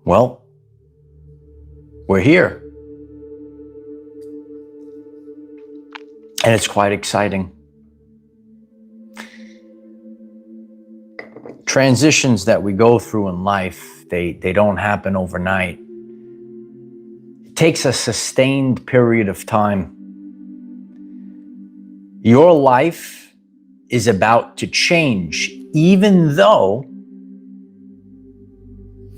Well, we're here. And it's quite exciting. Transitions that we go through in life, they don't happen overnight. It takes a sustained period of time. Your life is about to change, even though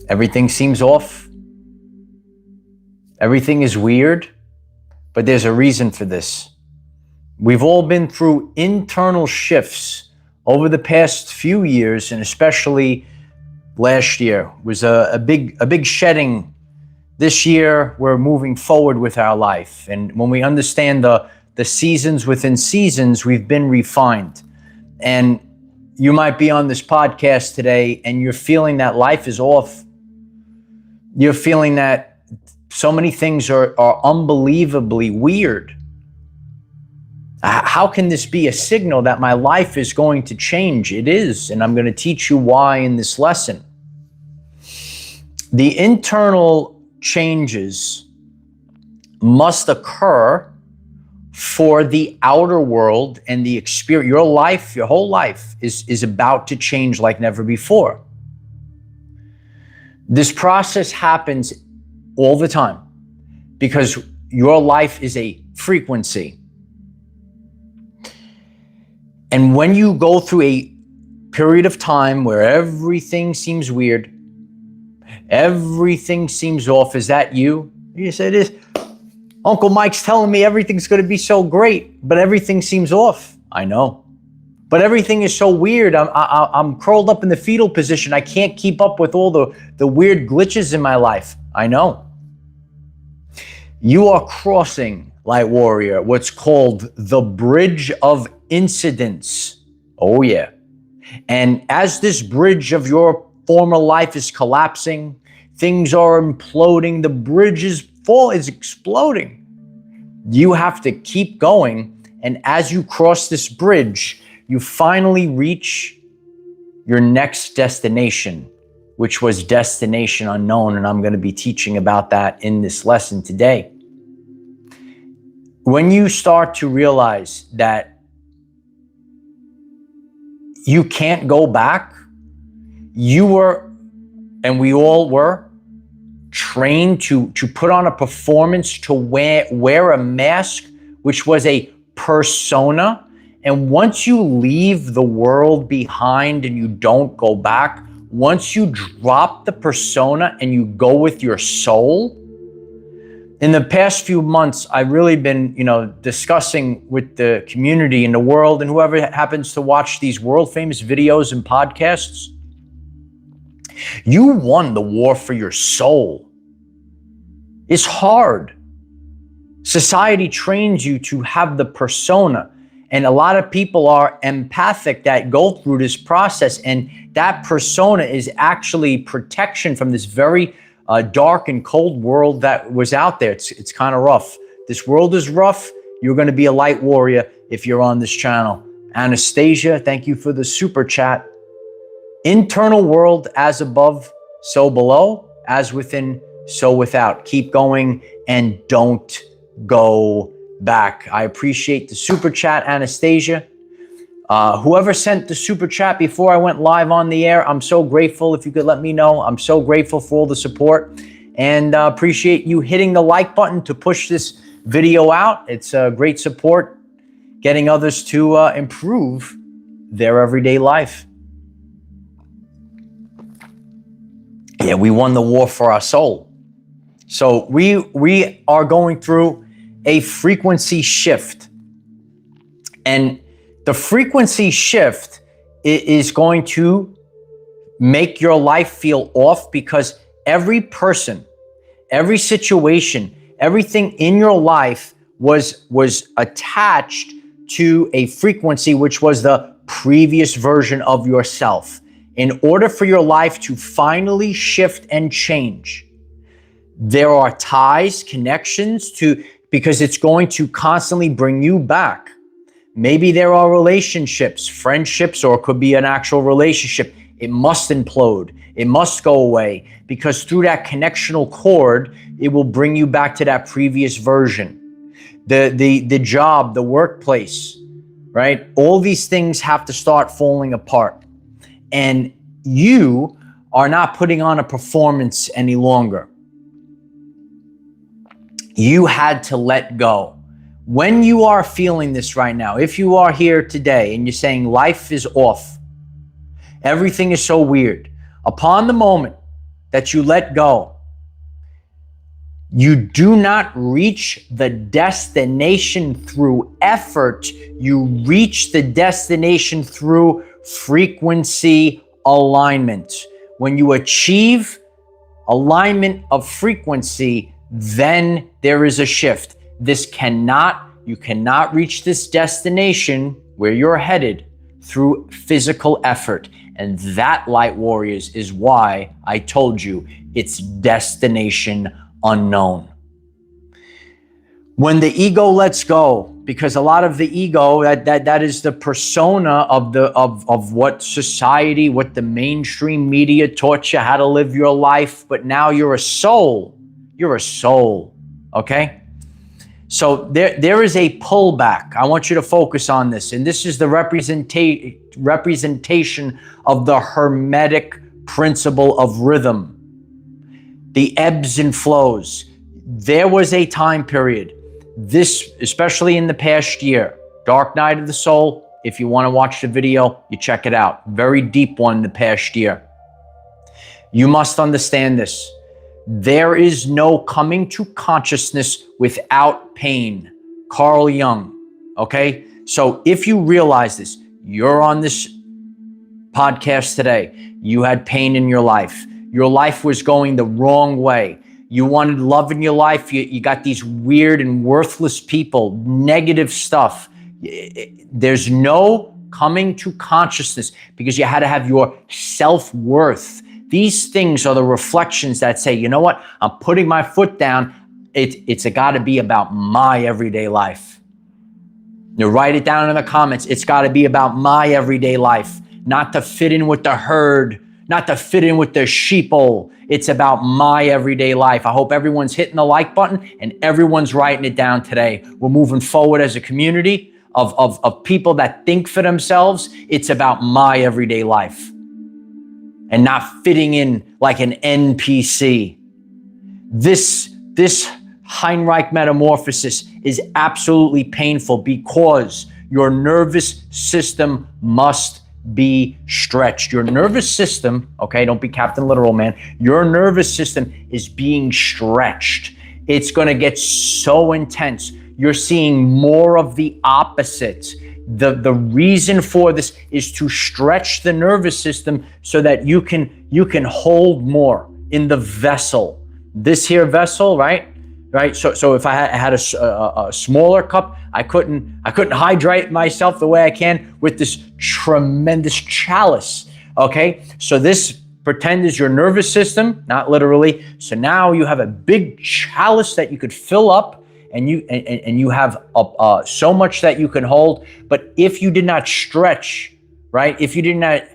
everything seems off. Everything is weird, but there's a reason for this. We've all been through internal shifts over the past few years, and especially last year was a big shedding. This year, we're moving forward with our life. And when we understand the seasons within seasons, we've been refined. And you might be on this podcast today and you're feeling that life is off. You're feeling that so many things are unbelievably weird. How can this be a signal that my life is going to change? It is, and I'm going to teach you why in this lesson. The internal changes must occur for the outer world and the experience. Your life, your whole life is about to change like never before. This process happens all the time because your life is a frequency. And when you go through a period of time where everything seems weird, everything seems off, is that you? You say, it is. Uncle Mike's telling me everything's going to be so great, but everything seems off. I know. But everything is so weird. I'm curled up in the fetal position. I can't keep up with all the weird glitches in my life. I know. You are crossing, Light Warrior, what's called the bridge of incidents. Oh yeah. And as this bridge of your former life is collapsing, things are imploding, the bridge is exploding. You have to keep going. And as you cross this bridge, you finally reach your next destination, which was destination unknown. And I'm going to be teaching about that in this lesson today. When you start to realize that you can't go back, you were, and we all were, trained to put on a performance, to wear a mask, which was a persona. And once you leave the world behind and you don't go back, once you drop the persona and you go with your soul. In the past few months, I've really been, discussing with the community in the world and whoever happens to watch these world famous videos and podcasts. You won the war for your soul. It's hard. Society trains you to have the persona. And a lot of people are empathic that go through this process. And that persona is actually protection from this very dark and cold world that was out there. It's kind of rough. This world is rough. You're going to be a light warrior if you're on this channel. Anastasia, thank you for the super chat. Internal world as above, so below, as within, so without. Keep going and don't go back. I appreciate the super chat, Anastasia. Whoever sent the super chat before I went live on the air, I'm so grateful. If you could let me know, I'm so grateful for all the support, and appreciate you hitting the like button to push this video out. It's a great support, getting others to improve their everyday life. Yeah, we won the war for our soul. So we are going through a frequency shift. And the frequency shift is going to make your life feel off because every person, every situation, everything in your life was attached to a frequency which was the previous version of yourself. In order for your life to finally shift and change, there are ties, connections because it's going to constantly bring you back. Maybe there are relationships, friendships, or it could be an actual relationship. It must implode. It must go away, because through that connectional cord, it will bring you back to that previous version. The job, the workplace, right? All these things have to start falling apart. And you are not putting on a performance any longer. You had to let go. When you are feeling this right now, if you are here today and you're saying life is off, everything is so weird, upon the moment that you let go, you do not reach the destination through effort. You reach the destination through frequency alignment. When you achieve alignment of frequency, then there is a shift. You cannot reach this destination where you're headed through physical effort. And that, light warriors, is why I told you it's destination unknown. When the ego lets go, because a lot of the ego, that is the persona of what society, what the mainstream media taught you how to live your life, but now you're a soul. You're a soul, okay? So there is a pullback. I want you to focus on this. And this is the representation of the hermetic principle of rhythm. The ebbs and flows. There was a time period, this, especially in the past year, Dark Night of the Soul. If you want to watch the video, you check it out. Very deep one in the past year. You must understand this. There is no coming to consciousness without pain. Carl Jung, okay? So if you realize this, you're on this podcast today, you had pain in your life. Your life was going the wrong way. You wanted love in your life. You got these weird and worthless people, negative stuff. There's no coming to consciousness because you had to have your self-worth. These things are the reflections that say, you know what? I'm putting my foot down. It's got to be about my everyday life. You write it down in the comments. It's got to be about my everyday life, not to fit in with the herd, not to fit in with the sheeple. It's about my everyday life. I hope everyone's hitting the like button and everyone's writing it down today. We're moving forward as a community of people that think for themselves. It's about my everyday life and not fitting in like an NPC. This Heinrich metamorphosis is absolutely painful because your nervous system must be stretched. Your nervous system, okay, don't be Captain Literal, man. Your nervous system is being stretched. It's going to get so intense. You're seeing more of the opposite. The reason for this is to stretch the nervous system so that you can hold more in the vessel. This here vessel, right? So if I had a smaller cup, I couldn't hydrate myself the way I can with this tremendous chalice. Okay, so this pretend is your nervous system, not literally. So now you have a big chalice that you could fill up. And you have so much that you can hold. But if you did not stretch, right? If you did not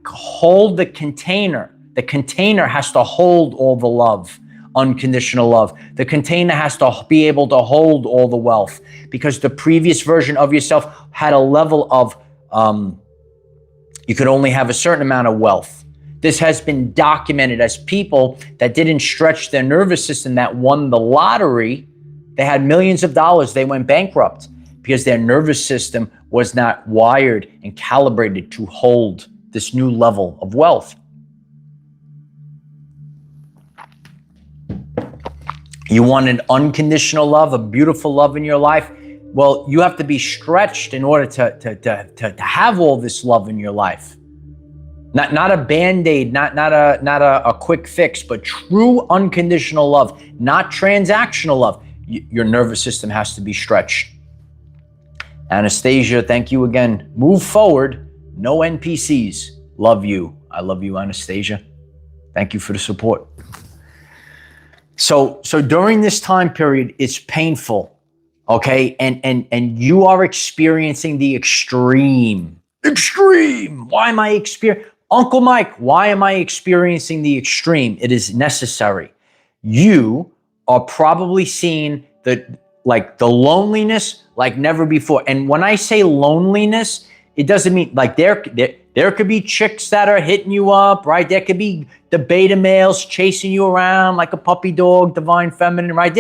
hold the container has to hold all the love, unconditional love. The container has to be able to hold all the wealth because the previous version of yourself had a level of, you could only have a certain amount of wealth. This has been documented as people that didn't stretch their nervous system that won the lottery. They had millions of dollars. They went bankrupt because their nervous system was not wired and calibrated to hold this new level of wealth. You want an unconditional love, a beautiful love in your life? Well, you have to be stretched in order to have all this love in your life. Not a Band-Aid, not a quick fix, but true unconditional love, not transactional love. Your nervous system has to be stretched. Anastasia, thank you again. Move forward. No NPCs. Love you. I love you, Anastasia. Thank you for the support. So during this time period, it's painful, okay? And you are experiencing the extreme. Extreme. Why am I experiencing? Uncle Mike, why am I experiencing the extreme? It is necessary. You are probably seeing the loneliness like never before. And when I say loneliness, it doesn't mean like there could be chicks that are hitting you up, right? There could be the beta males chasing you around like a puppy dog, divine feminine, right?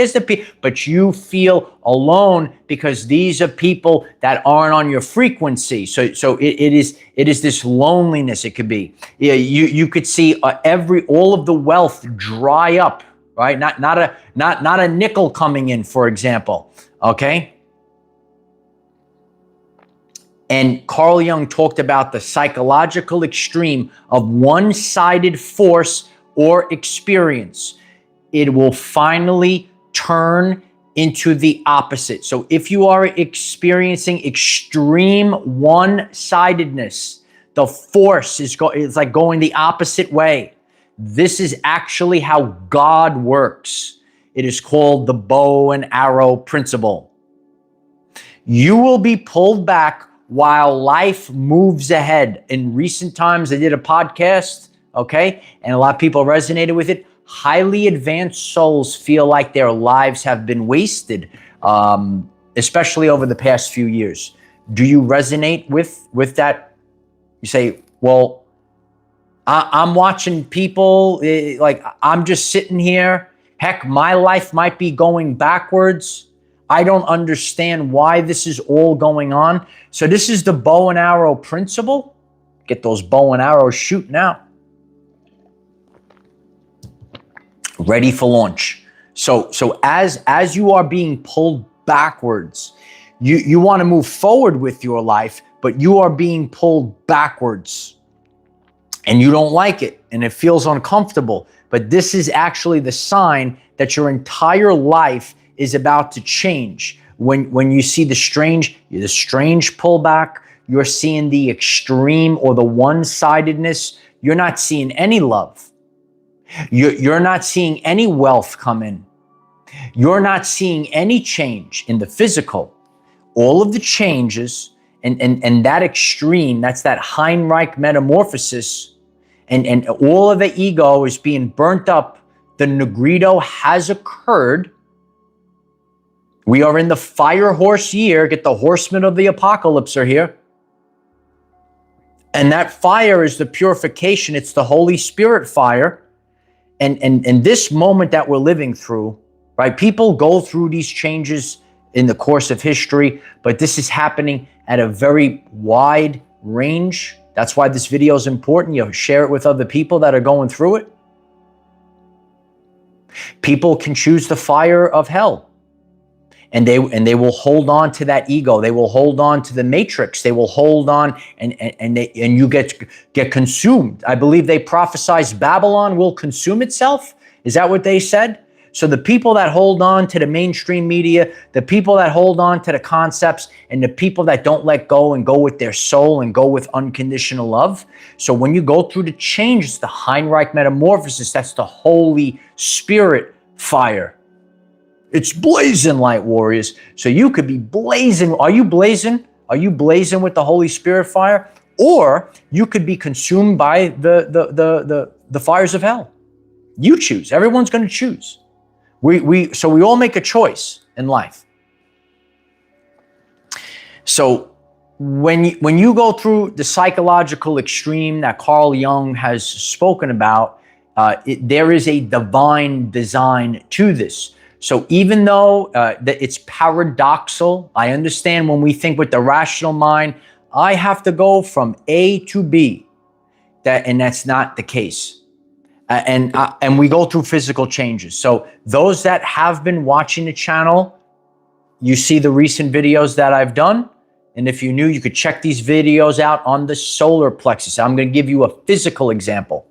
But you feel alone because these are people that aren't on your frequency. So it is this loneliness. It could be. Yeah, you could see all of the wealth dry up, right? Not a nickel coming in, for example. Okay. And Carl Jung talked about the psychological extreme of one-sided force or experience. It will finally turn into the opposite. So if you are experiencing extreme one-sidedness, the force is like going the opposite way. This is actually how God works. It is called the bow and arrow principle. You will be pulled back while life moves ahead. In recent times, I did a podcast, okay? And a lot of people resonated with it. Highly advanced souls feel like their lives have been wasted, especially over the past few years. Do you resonate with that? You say, well, I'm watching people, like I'm just sitting here. Heck, my life might be going backwards. I don't understand why this is all going on. So this is the bow and arrow principle. Get those bow and arrows shooting out. Ready for launch. So as you are being pulled backwards, you want to move forward with your life, but you are being pulled backwards. And you don't like it, and it feels uncomfortable. But this is actually the sign that your entire life is about to change. When you see the strange pullback, you're seeing the extreme or the one-sidedness. You're not seeing any love. You're not seeing any wealth come in. You're not seeing any change in the physical. All of the changes and that extreme, that's that Heinrich metamorphosis, and all of the ego is being burnt up. The Negrito has occurred. We are in the fire horse year. Get the horsemen of the apocalypse are here. And that fire is the purification. It's the Holy Spirit fire. And this moment that we're living through, right? People go through these changes in the course of history, but this is happening at a very wide range. That's why this video is important. You share it with other people that are going through it. People can choose the fire of hell. And they will hold on to that ego. They will hold on to the matrix. They will hold on and you get consumed. I believe they prophesized Babylon will consume itself. Is that what they said? So the people that hold on to the mainstream media, the people that hold on to the concepts, and the people that don't let go and go with their soul and go with unconditional love. So when you go through the changes, the Heinrich metamorphosis, that's the Holy Spirit fire. It's blazing, light warriors. So you could be blazing. Are you blazing? Are you blazing with the Holy Spirit fire? Or you could be consumed by the fires of hell. You choose. Everyone's going to choose. So we all make a choice in life. So when you go through the psychological extreme that Carl Jung has spoken about, there is a divine design to this. So even though that it's paradoxical, I understand when we think with the rational mind, I have to go from A to B, and that's not the case. And we go through physical changes. So those that have been watching the channel, you see the recent videos that I've done. And if you're new, you could check these videos out on the solar plexus. I'm going to give you a physical example.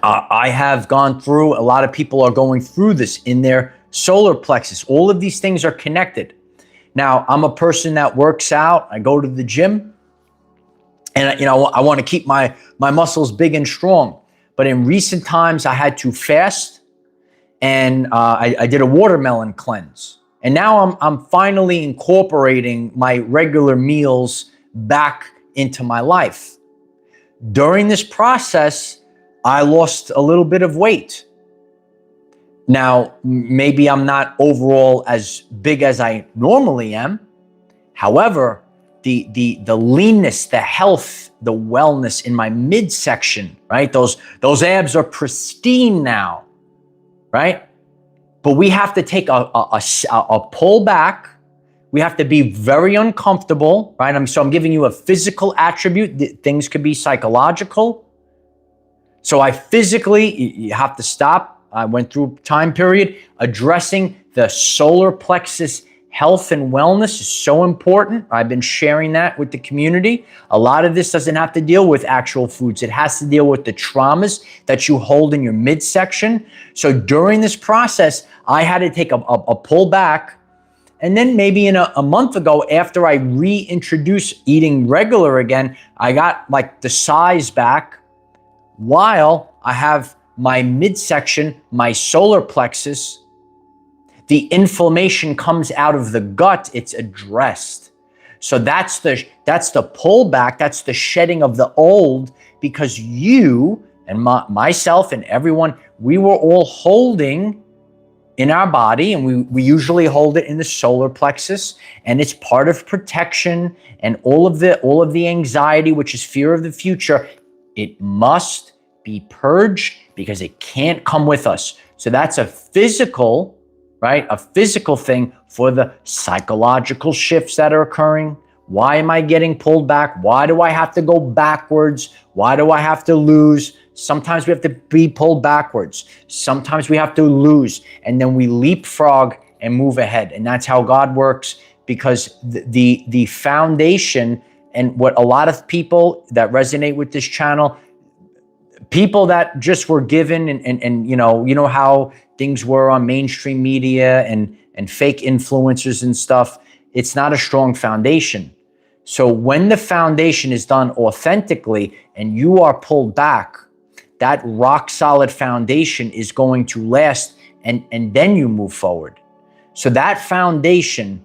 I have gone through, a lot of people are going through this in their solar plexus. All of these things are connected. Now, I'm a person that works out. I go to the gym. And, I want to keep my muscles big and strong. But in recent times, I had to fast. And I did a watermelon cleanse. And now I'm finally incorporating my regular meals back into my life. During this process, I lost a little bit of weight. Now, maybe I'm not overall as big as I normally am. However, the leanness, the health, the wellness in my midsection, right? Those abs are pristine now, right? But we have to take a pull back. We have to be very uncomfortable, right? So I'm giving you a physical attribute. Things could be psychological. So you have to stop. I went through a time period addressing the solar plexus health and wellness is so important. I've been sharing that with the community. A lot of this doesn't have to deal with actual foods. It has to deal with the traumas that you hold in your midsection. So during this process, I had to take a pull back. And then maybe in a month ago, after I reintroduced eating regular again, I got like the size back while I have my midsection, my solar plexus, the inflammation comes out of the gut, it's addressed. So that's the pullback, that's the shedding of the old, because you and myself and everyone, we were all holding in our body, and we usually hold it in the solar plexus, and it's part of protection and all of the anxiety, which is fear of the future. It must be purged because it can't come with us. So that's a physical, right? A physical thing for the psychological shifts that are occurring. Why am I getting pulled back? Why do I have to go backwards? Why do I have to lose? Sometimes we have to be pulled backwards. Sometimes we have to lose, and then we leapfrog and move ahead. And that's how God works, because the foundation, and what a lot of people that resonate with this channel, people that just were given and you know how things were on mainstream media and fake influencers and stuff, it's not a strong foundation. So when the foundation is done authentically and you are pulled back, that rock solid foundation is going to last, and then you move forward. So that foundation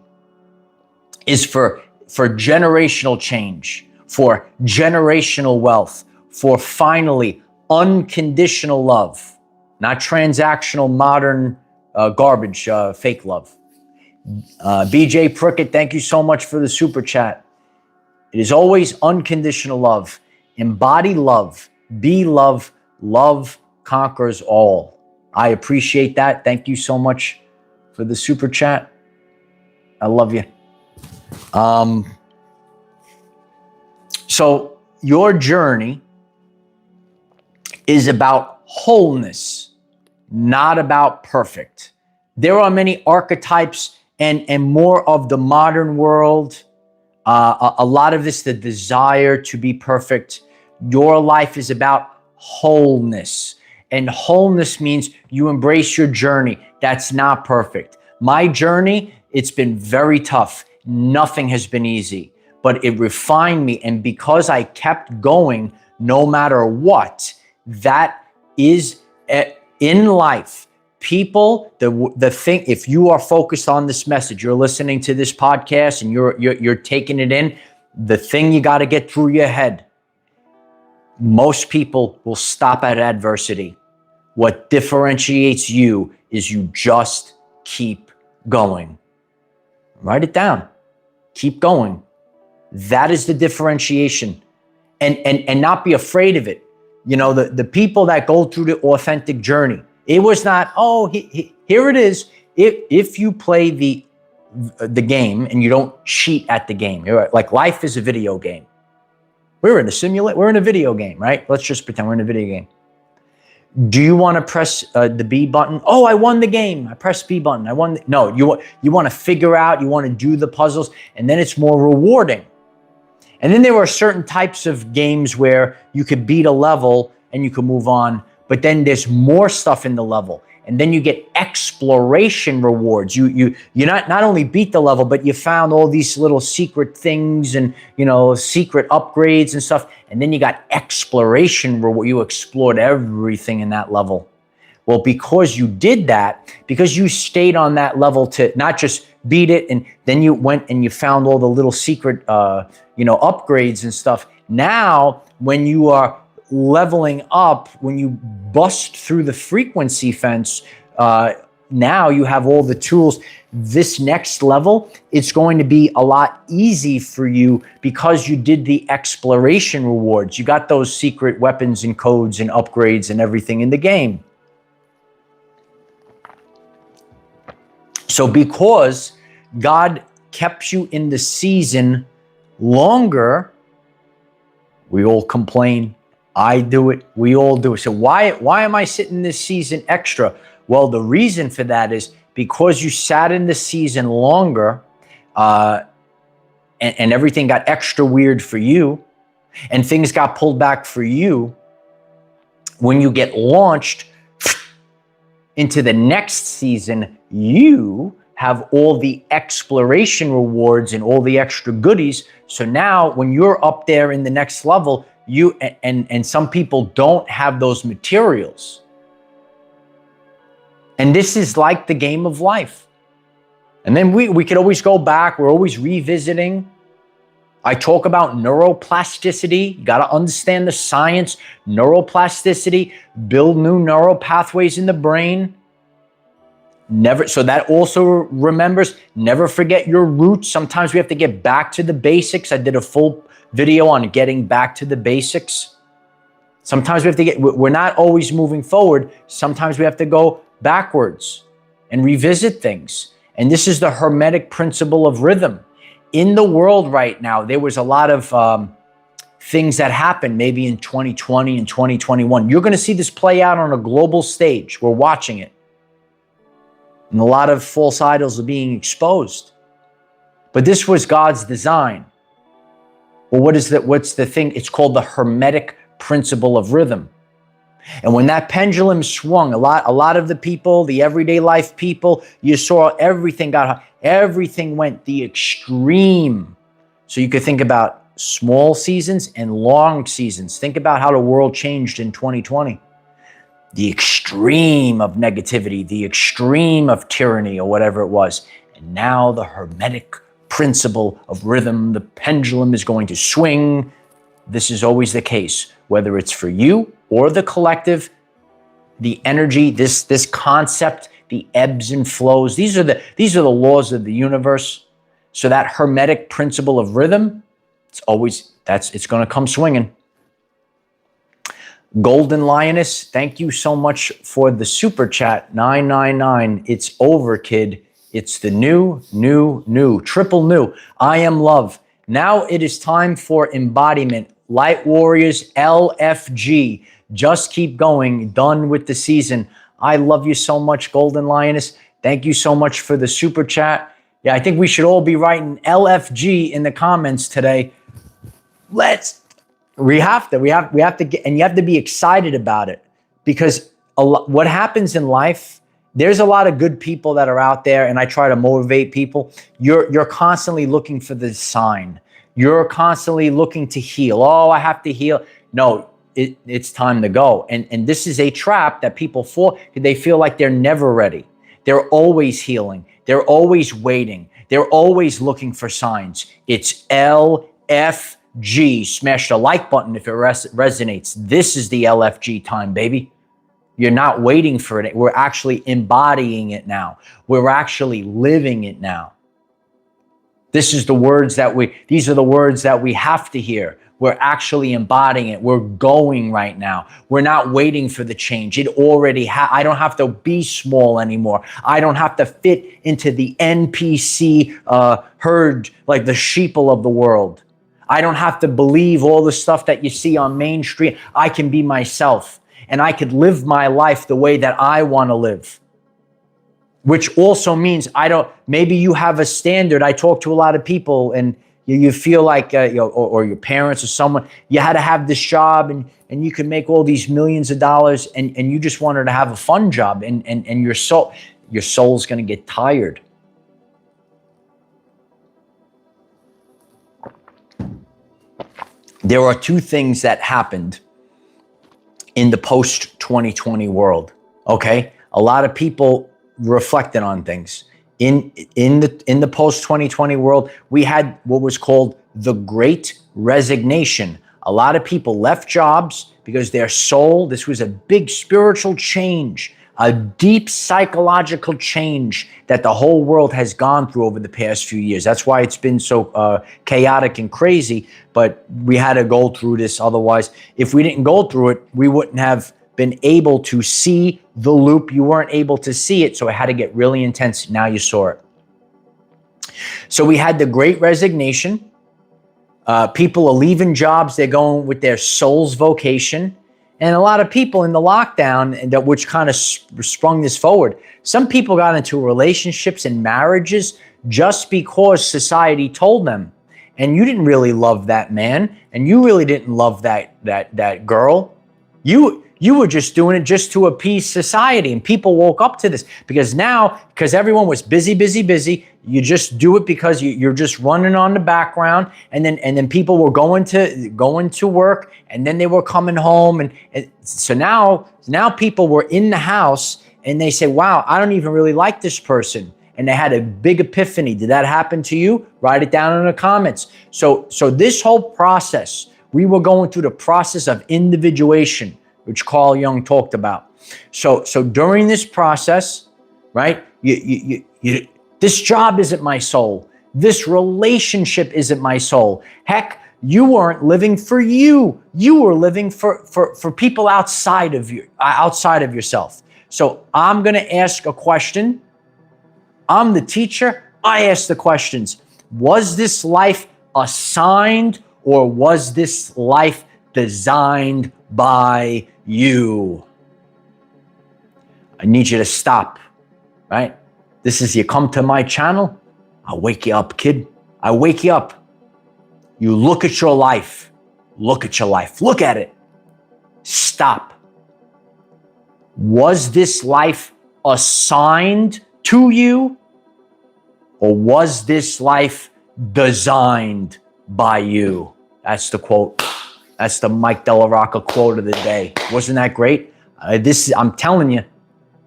is for generational change, for generational wealth, for finally unconditional love, not transactional, modern garbage, fake love. BJ Prickett, thank you so much for the super chat. It is always unconditional love. Embody love. Be love. Love conquers all. I appreciate that. Thank you so much for the super chat. I love you. So your journey is about wholeness, not about perfect. There are many archetypes and more of the modern world. A lot of this, the desire to be perfect. Your life is about wholeness. And wholeness means you embrace your journey. That's not perfect. My journey, it's been very tough. Nothing has been easy, but it refined me. And because I kept going, no matter what, that is in life. People, the thing, if you are focused on this message, you're listening to this podcast and you're taking it in, the thing you got to get through your head. Most people will stop at adversity. What differentiates you is you just keep going. Write it down. Keep going. That is the differentiation. And not be afraid of it. You know, the people that go through the authentic journey, it was not, here it is. If you play the game and you don't cheat at the game, like life is a video game. We're in a video game, right? Let's just pretend we're in a video game. Do you want to press the B button? Oh, I won the game. I pressed B button. I won. No, you want to figure out, you want to do the puzzles, and then it's more rewarding. And then there are certain types of games where you could beat a level and you can move on, but then there's more stuff in the level. And then you get exploration rewards. You not only beat the level, but you found all these little secret things and, secret upgrades and stuff. And then you got exploration reward. You explored everything in that level. Well, because you did that, because you stayed on that level to not just beat it, and then you went and you found all the little secret, upgrades and stuff. Now, when you are leveling up, when you bust through the frequency fence, now you have all the tools. This next level, it's going to be a lot easy for you because you did the exploration rewards. You got those secret weapons and codes and upgrades and everything in the game. So because God kept you in the season longer, we all complain. I do it. We all do it. So why am I sitting this season extra? Well, the reason for that is because you sat in the season longer, and everything got extra weird for you, and things got pulled back for you. When you get launched into the next season, you have all the exploration rewards and all the extra goodies. So now when you're up there in the next level, you and some people don't have those materials. And this is like the game of life. And then we could always go back. We're always revisiting. I talk about neuroplasticity. You got to understand the science. Neuroplasticity, build new neural pathways in the brain. So that also remembers, never forget your roots. Sometimes we have to get back to the basics. I did a full video on getting back to the basics. Sometimes we have to we're not always moving forward. Sometimes we have to go backwards and revisit things. And this is the Hermetic principle of rhythm. In the world right now, there was a lot of things that happened maybe in 2020 and 2021. You're going to see this play out on a global stage. We're watching it. And a lot of false idols are being exposed. But this was God's design. Well, what's the thing? It's called the Hermetic principle of rhythm. And when that pendulum swung, a lot of the people, the everyday life people, you saw everything went the extreme. So you could think about small seasons and long seasons. Think about how the world changed in 2020. The extreme of negativity, the extreme of tyranny, or whatever it was. And now the Hermetic principle of rhythm, the pendulum is going to swing. This is always the case, whether it's for you or the collective. The energy, this concept, the ebbs and flows, these are the laws of the universe. So that Hermetic principle of rhythm, it's going to come swinging. Golden Lioness, thank you so much for the super chat. 999. It's over, kid. It's the new, triple new. I am love. Now it is time for embodiment. Light Warriors LFG. Just keep going. Done with the season. I love you so much, Golden Lioness. Thank you so much for the super chat. Yeah, I think we should all be writing LFG in the comments today. We have to get, and you have to be excited about it, because what happens in life, there's a lot of good people that are out there, and I try to motivate people. You're constantly looking for the sign. You're constantly looking to heal. Oh, I have to heal. No, it's time to go. And this is a trap that people fall. They feel like they're never ready. They're always healing. They're always waiting. They're always looking for signs. It's LFG. Smash the like button if it resonates. This is the LFG time, baby. You're not waiting for it. We're actually embodying it now. We're actually living it now. These are the words that we have to hear. We're actually embodying it. We're going right now. We're not waiting for the change. It already I don't have to be small anymore. I don't have to fit into the NPC herd like the sheeple of the world. I don't have to believe all the stuff that you see on Main Street. I can be myself, and I could live my life the way that I want to live. Which also means maybe you have a standard. I talk to a lot of people, and you feel like, or your parents or someone, you had to have this job, and you could make all these millions of dollars, and you just wanted to have a fun job, and your soul's going to get tired. There are two things that happened in the post-2020 world. Okay, a lot of people reflected on things. In the post 2020 world, we had what was called the Great Resignation. A lot of people left jobs because their soul, this was a big spiritual change, a deep psychological change that the whole world has gone through over the past few years. That's why it's been so chaotic and crazy, but we had to go through this. Otherwise, if we didn't go through it, we wouldn't have been able to see the loop. You weren't able to see it, so it had to get really intense. Now you saw it. So we had the Great Resignation. People are leaving jobs. They're going with their soul's vocation. And a lot of people in the lockdown, which kind of sprung this forward, some people got into relationships and marriages just because society told them. And you didn't really love that man, and you really didn't love that girl. You were just doing it just to appease society, and people woke up to this because everyone was busy, you just do it because you're just running on the background, and then people were going to work, and then they were coming home, and so now people were in the house, and they say, wow, I don't even really like this person. And they had a big epiphany. Did that happen to you? Write it down in the comments. So this whole process, we were going through the process of individuation, which Carl Jung talked about. So during this process, right, this job isn't my soul. This relationship isn't my soul. Heck, you weren't living for you. You were living for people outside of you, outside of yourself. So I'm going to ask a question. I'm the teacher. I ask the questions. Was this life assigned, or was this life designed by you? I need you to stop, right? This is, you come to my channel, I'll wake you up, kid. I wake you up. You look at your life. Look at your life. Look at it. Stop. Was this life assigned to you, or was this life designed by you? That's the quote. That's the Mike DellaRocca quote of the day. Wasn't that great? I'm telling you,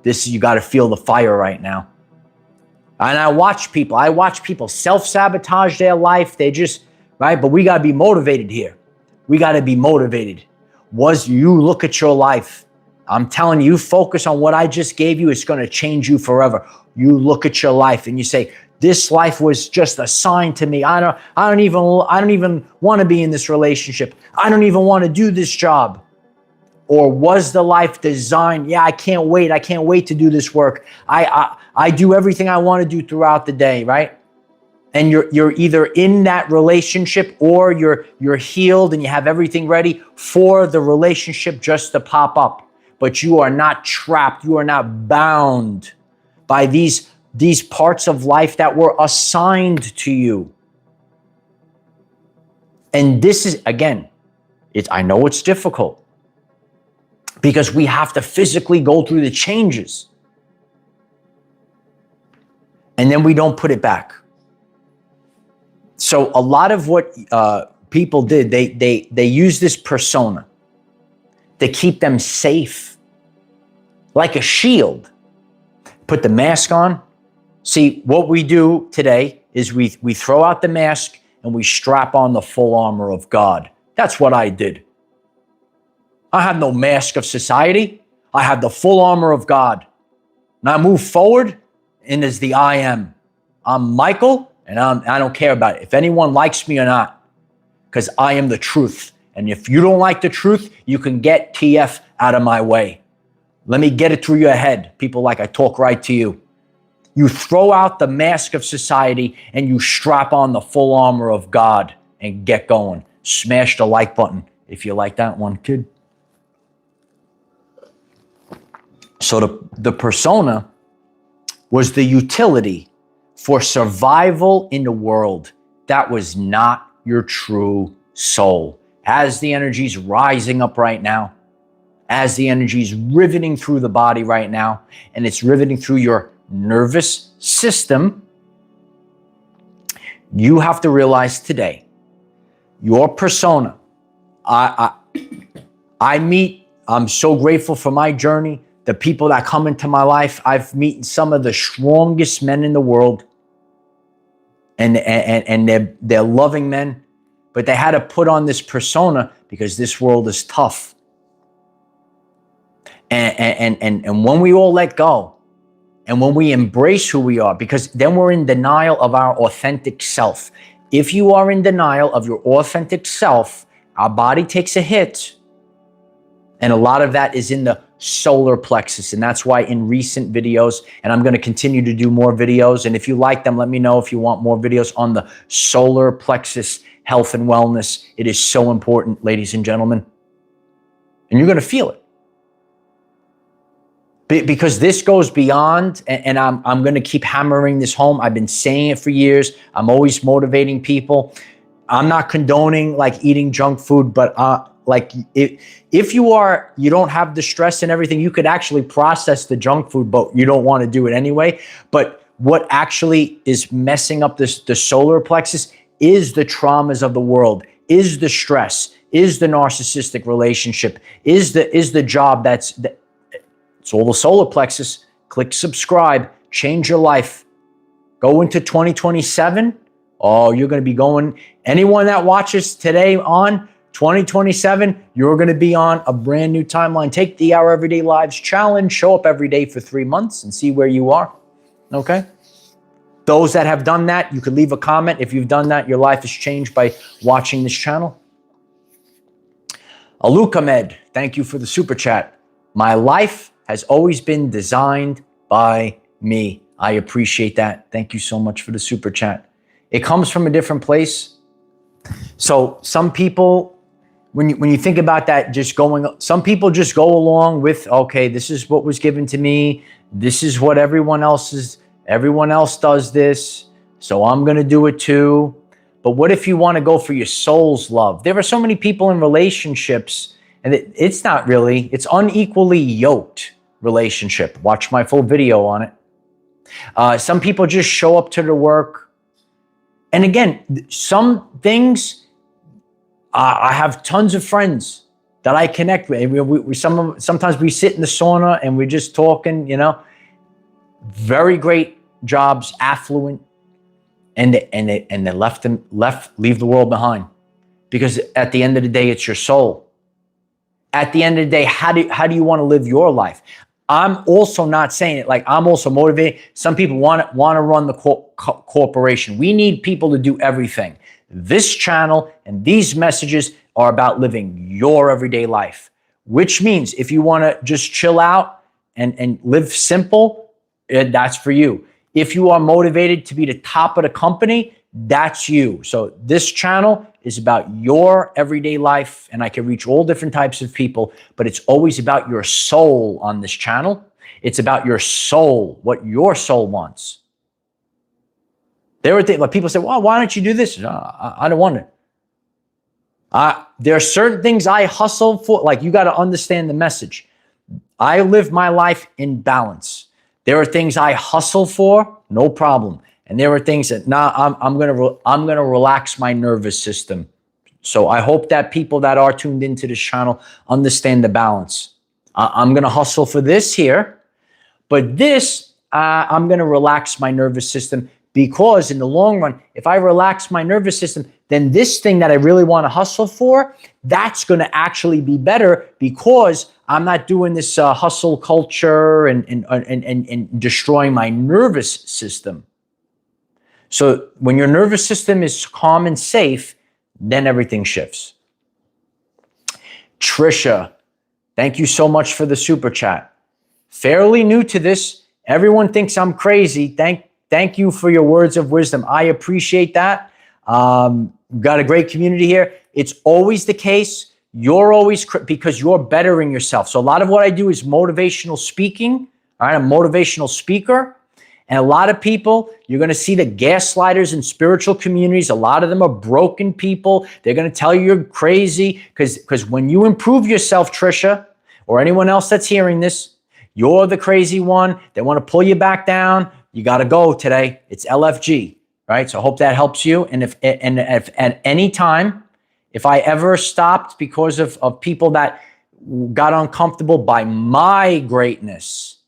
you got to feel the fire right now. And I watch people self-sabotage their life. They just, right? But we got to be motivated here. We got to be motivated. You look at your life. I'm telling you, focus on what I just gave you. It's going to change you forever. You look at your life and you say, this life was just assigned to me. I don't even want to be in this relationship. I don't even want to do this job. Or was the life designed? Yeah, I can't wait. I can't wait to do this work. I do everything I want to do throughout the day, right? And you're either in that relationship, or you're healed and you have everything ready for the relationship just to pop up. But you are not trapped. You are not bound by these parts of life that were assigned to you. And this is, again, I know it's difficult because we have to physically go through the changes. And then we don't put it back. So a lot of what people did, they use this persona to keep them safe, like a shield. Put the mask on. See, what we do today is we throw out the mask and we strap on the full armor of God. That's what I did. I have no mask of society. I have the full armor of God. And I move forward, and as the I am. I'm Michael, and I don't care about it. If anyone likes me or not, because I am the truth. And if you don't like the truth, you can get TF out of my way. Let me get it through your head. People like I talk right to you. You throw out the mask of society and you strap on the full armor of God and get going. Smash the like button if you like that one, kid. So the persona was the utility for survival in the world. That was not your true soul. As the energy's rising up right now, as the energy's riveting through the body right now, and it's riveting through your nervous system, you have to realize today, your persona. I'm so grateful for my journey the people that come into my life, I've met some of the strongest men in the world, and they're loving men, but they had to put on this persona because this world is tough. And when we all let go, and when we embrace who we are, because then we're in denial of our authentic self. If you are in denial of your authentic self, our body takes a hit. And a lot of that is in the solar plexus. And that's why in recent videos, and I'm going to continue to do more videos. And if you like them, let me know if you want more videos on the solar plexus health and wellness. It is so important, ladies and gentlemen. And you're going to feel it. Because this goes beyond, and I'm going to keep hammering this home. I've been saying it for years. I'm always motivating people. I'm not condoning like eating junk food, but like if you don't have the stress and everything, you could actually process the junk food, but you don't want to do it anyway. But what actually is messing up the solar plexus is the traumas of the world, is the stress, is the narcissistic relationship, is the job it's all the solar plexus. Click subscribe, change your life. Go into 2027. Oh, you're going to be going, anyone that watches today on 2027, you're going to be on a brand new timeline. Take the Our Everyday Lives challenge, show up every day for 3 months and see where you are. Okay? Those that have done that, you could leave a comment. If you've done that, your life has changed by watching this channel. Alukamed, thank you for the super chat. My life has always been designed by me. I appreciate that. Thank you so much for the super chat. It comes from a different place. So some people, when you think about that, some people just go along with, okay, this is what was given to me. This is what everyone else does this. So I'm going to do it too. But what if you want to go for your soul's love? There are so many people in relationships, and it's not really, it's unequally yoked relationship. Watch my full video on it. Some people just show up to the work. And again, some things, I have tons of friends that I connect with. Sometimes we sit in the sauna and we're just talking, very great jobs, affluent, and they leave the world behind. Because at the end of the day, it's your soul. At the end of the day, how do you want to live your life? I'm also not saying it like I'm also motivated. Some people want to run the corporation. We need people to do everything. This channel and these messages are about living your everyday life, which means if you want to just chill out and live simple, that's for you. If you are motivated to be the top of the company, that's you. So this channel is about your everyday life, and I can reach all different types of people, but it's always about your soul on this channel. It's about your soul, what your soul wants. There are things like people say, well, why don't you do this? I don't want it. There are certain things I hustle for. Like, you got to understand the message. I live my life in balance. There are things I hustle for, no problem. And there are things that, I'm gonna relax my nervous system. So I hope that people that are tuned into this channel understand the balance. I'm gonna hustle for this here, but this, I'm gonna relax my nervous system, because in the long run, if I relax my nervous system, then this thing that I really want to hustle for, that's gonna actually be better, because I'm not doing this hustle culture and destroying my nervous system. So when your nervous system is calm and safe, then everything shifts. Trisha, thank you so much for the super chat. Fairly new to this. Everyone thinks I'm crazy. Thank you for your words of wisdom. I appreciate that. Got a great community here. It's always the case. You're always, because you're bettering yourself. So a lot of what I do is motivational speaking. All right, I'm a motivational speaker. And a lot of people, you're going to see the gaslighters in spiritual communities. A lot of them are broken people. They're going to tell you you're crazy, because when you improve yourself, Trisha, or anyone else that's hearing this, you're the crazy one. They want to pull you back down. You got to go today. It's LFG, right? So I hope that helps you. And if at any time, if I ever stopped because of people that got uncomfortable by my greatness.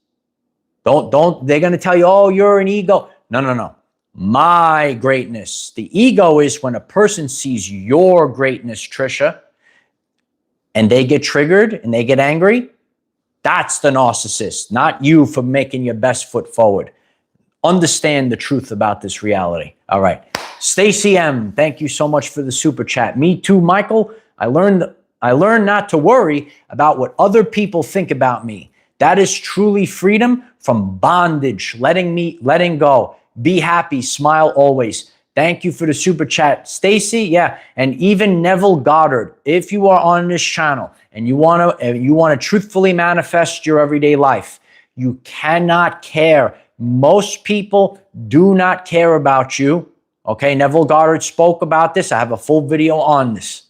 Don't, they're going to tell you, oh, you're an ego. No. My greatness. The ego is when a person sees your greatness, Trisha, and they get triggered and they get angry. That's the narcissist, not you for making your best foot forward. Understand the truth about this reality. All right. Stacy M, thank you so much for the super chat. Me too, Michael. I learned not to worry about what other people think about me. That is truly freedom from bondage, letting go. Be happy, smile always. Thank you for the super chat, Stacy. Yeah, and even Neville Goddard. If you are on this channel and you want to truthfully manifest your everyday life, you cannot care. Most people do not care about you. Okay, Neville Goddard spoke about this. I have a full video on this.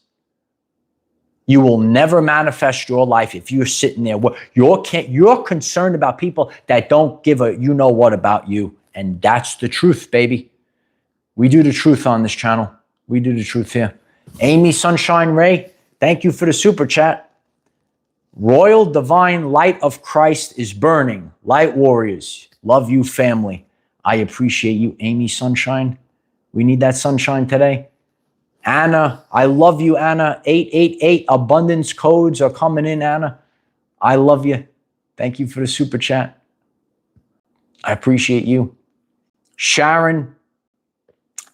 You will never manifest your life if you're sitting there. You're concerned about people that don't give a you know what about you. And that's the truth, baby. We do the truth on this channel. We do the truth here. Amy Sunshine Ray, thank you for the super chat. Royal Divine Light of Christ is burning. Light warriors, love you, family. I appreciate you, Amy Sunshine. We need that sunshine today. Anna, I love you, Anna. 888 abundance codes are coming in, Anna. I love you. Thank you for the super chat. I appreciate you. Sharon,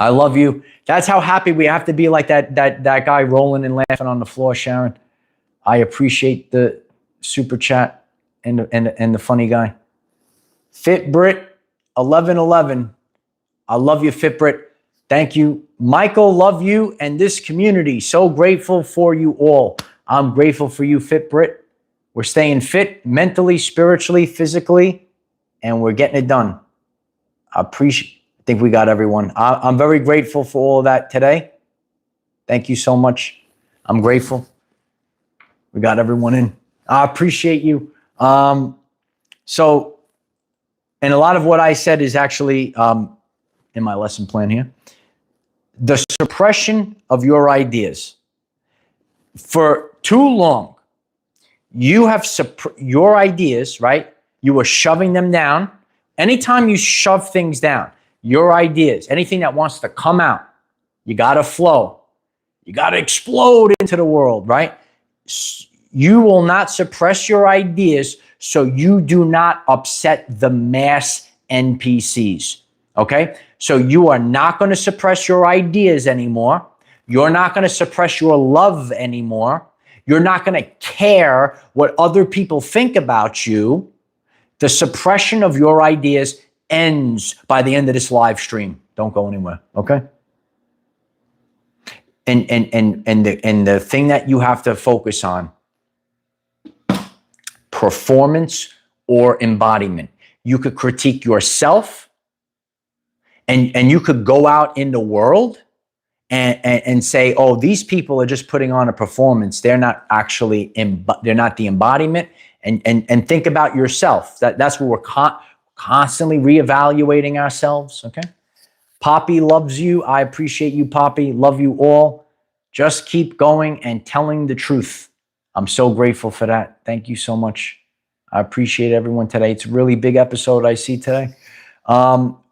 I love you. That's how happy we have to be, like that guy rolling and laughing on the floor, Sharon. I appreciate the super chat and the funny guy. Fitbrit 1111. I love you, Fitbrit. Thank you. Michael, love you and this community. So grateful for you all. I'm grateful for you, Fitbrit. We're staying fit mentally, spiritually, physically, and we're getting it done. I think we got everyone. I'm very grateful for all of that today. Thank you so much. I'm grateful. We got everyone in. I appreciate you. So, and a lot of what I said is actually in my lesson plan here. The suppression of your ideas. For too long, you have your ideas, right? You were shoving them down. Anytime you shove things down, your ideas, anything that wants to come out, you got to flow. You got to explode into the world, right? You will not suppress your ideas so you do not upset the mass NPCs, okay? So you are not going to suppress your ideas anymore. You're not going to suppress your love anymore. You're not going to care what other people think about you. The suppression of your ideas ends by the end of this live stream. Don't go anywhere, okay? And the thing that you have to focus on, performance or embodiment. You could critique yourself, and you could go out in the world and say, oh, these people are just putting on a performance. They're not actually, they're not the embodiment. And think about yourself. That's where we're constantly reevaluating ourselves, okay? Poppy loves you. I appreciate you, Poppy. Love you all. Just keep going and telling the truth. I'm so grateful for that. Thank you so much. I appreciate everyone today. It's a really big episode I see today.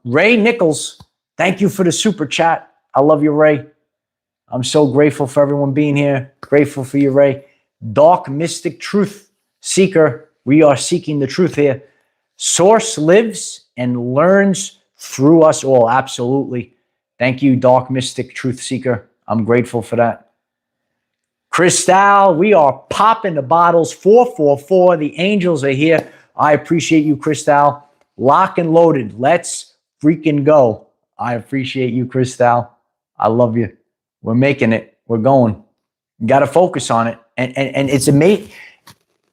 Ray Nichols, thank you for the super chat. I love you, Ray. I'm so grateful for everyone being here. Grateful for you, Ray. Dark Mystic Truth Seeker. We are seeking the truth here. Source lives and learns through us all. Absolutely. Thank you, Dark Mystic Truth Seeker. I'm grateful for that. Cristal, we are popping the bottles. 444. The angels are here. I appreciate you, Cristal. Lock and loaded. Let's freaking go. I appreciate you, Cristal. I love you. We're making it. We're going. You got to focus on it. And it's amazing.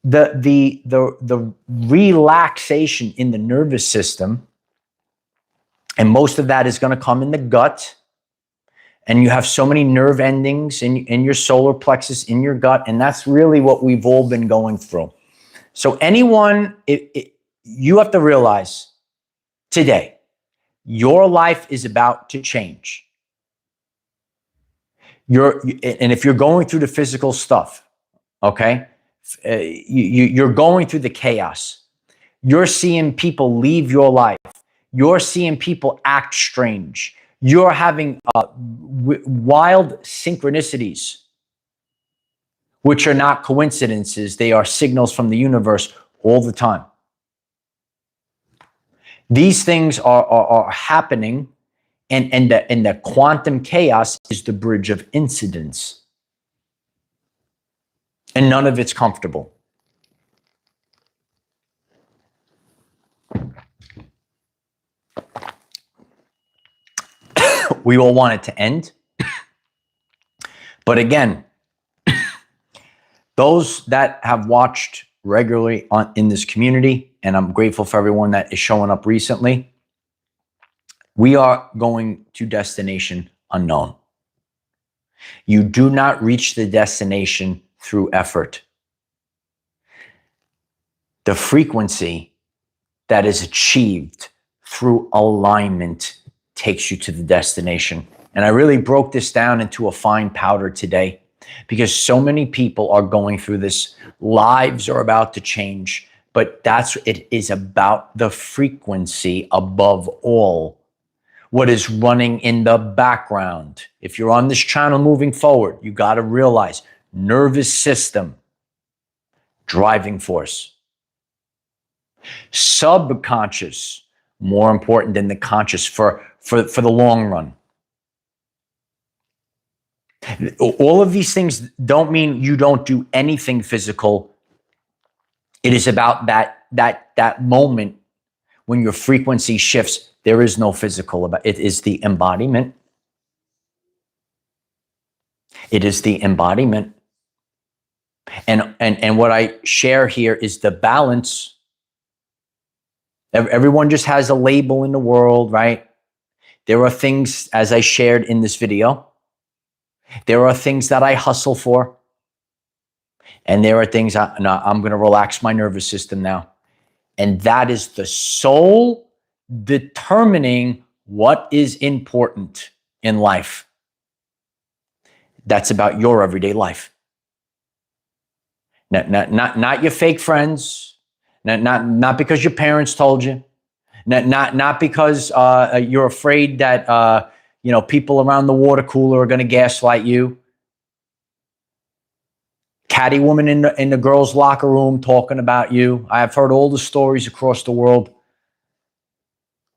The relaxation in the nervous system, and most of that is going to come in the gut. And you have so many nerve endings in your solar plexus, in your gut, and that's really what we've all been going through. So anyone, you have to realize today, your life is about to change. And if you're going through the physical stuff, okay, You're going through the chaos. You're seeing people leave your life. You're seeing people act strange. You're having wild synchronicities, which are not coincidences. They are signals from the universe all the time. These things are happening, and the quantum chaos is the bridge of incidence. And none of it's comfortable. We all want it to end. But again, those that have watched regularly in this community, and I'm grateful for everyone that is showing up recently, we are going to destination unknown. You do not reach the destination through effort. The frequency that is achieved through alignment takes you to the destination. And I really broke this down into a fine powder today because so many people are going through this. Lives are about to change, but it is about the frequency above all. What is running in the background. If you're on this channel moving forward, you got to realize nervous system, driving force. Subconscious, more important than the conscious for the long run. All of these things don't mean you don't do anything physical. It is about that moment when your frequency shifts. There is no physical about it. It is the embodiment. It is the embodiment. And what I share here is the balance. Everyone just has a label in the world, right? There are things, as I shared in this video, there are things that I hustle for. And there are things I'm going to relax my nervous system now. And that is the soul determining what is important in life. That's about your everyday life. Not your fake friends. Not because your parents told you. Not because you're afraid that people around the water cooler are going to gaslight you. Catty woman in the girls' locker room talking about you. I have heard all the stories across the world.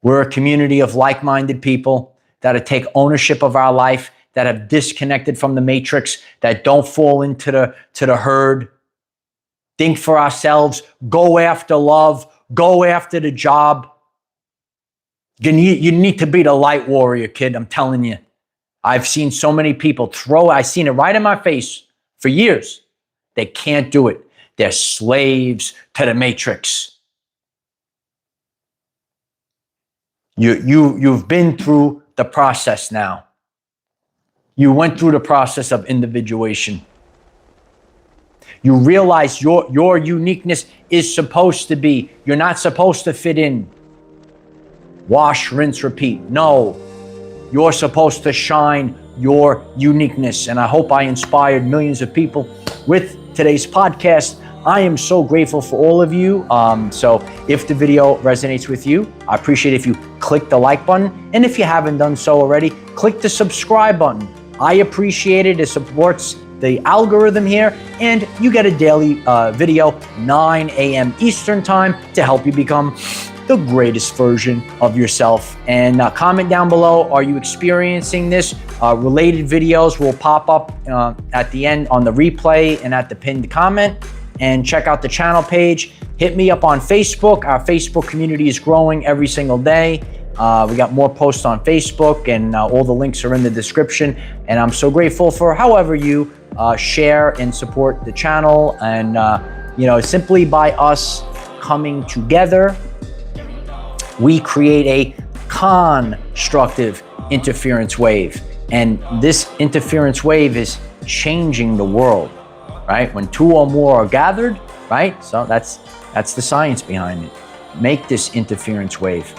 We're a community of like-minded people that take ownership of our life, that have disconnected from the matrix, that don't fall into the herd. Think for ourselves, go after love, go after the job. You need to be the light warrior, kid, I'm telling you. I've seen so many people I've seen it right in my face for years. They can't do it. They're slaves to the matrix. You've been through the process now. You went through the process of individuation. You realize your uniqueness is supposed to be, you're not supposed to fit in. Wash, rinse, repeat. No, you're supposed to shine your uniqueness. And I hope I inspired millions of people with today's podcast. I am so grateful for all of you. So if the video resonates with you, I appreciate if you click the like button. And if you haven't done so already, click the subscribe button. I appreciate it. It supports the algorithm here. And you get a daily video, 9 a.m. Eastern time, to help you become the greatest version of yourself. And comment down below, are you experiencing this? Related videos will pop up at the end on the replay and at the pinned comment. And check out the channel page. Hit me up on Facebook. Our Facebook community is growing every single day. We got more posts on Facebook, and all the links are in the description. And I'm so grateful for however you share and support the channel. And simply by us coming together, we create a constructive interference wave. And this interference wave is changing the world, right? When two or more are gathered, right? So that's the science behind it. Make this interference wave.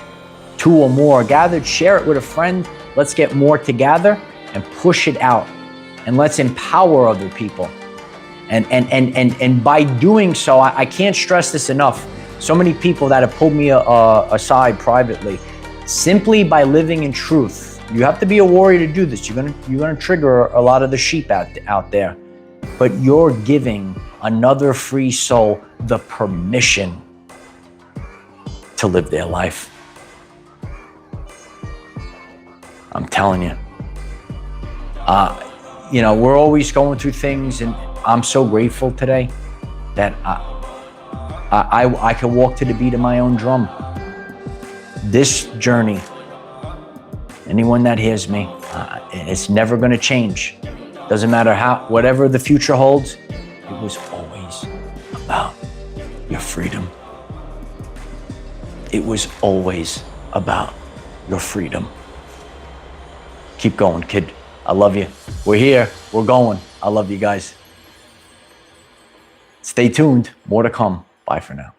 Two or more are gathered, share it with a friend. Let's get more together and push it out. And let's empower other people. And by doing so, I can't stress this enough. So many people that have pulled me aside privately, simply by living in truth. You have to be a warrior to do this. You're gonna trigger a lot of the sheep out there, but you're giving another free soul the permission to live their life. I'm telling you. We're always going through things, and I'm so grateful today that I can walk to the beat of my own drum. This journey, anyone that hears me, it's never going to change. Doesn't matter whatever the future holds, it was always about your freedom. It was always about your freedom. Keep going, kid. I love you. We're here. We're going. I love you guys. Stay tuned. More to come. Bye for now.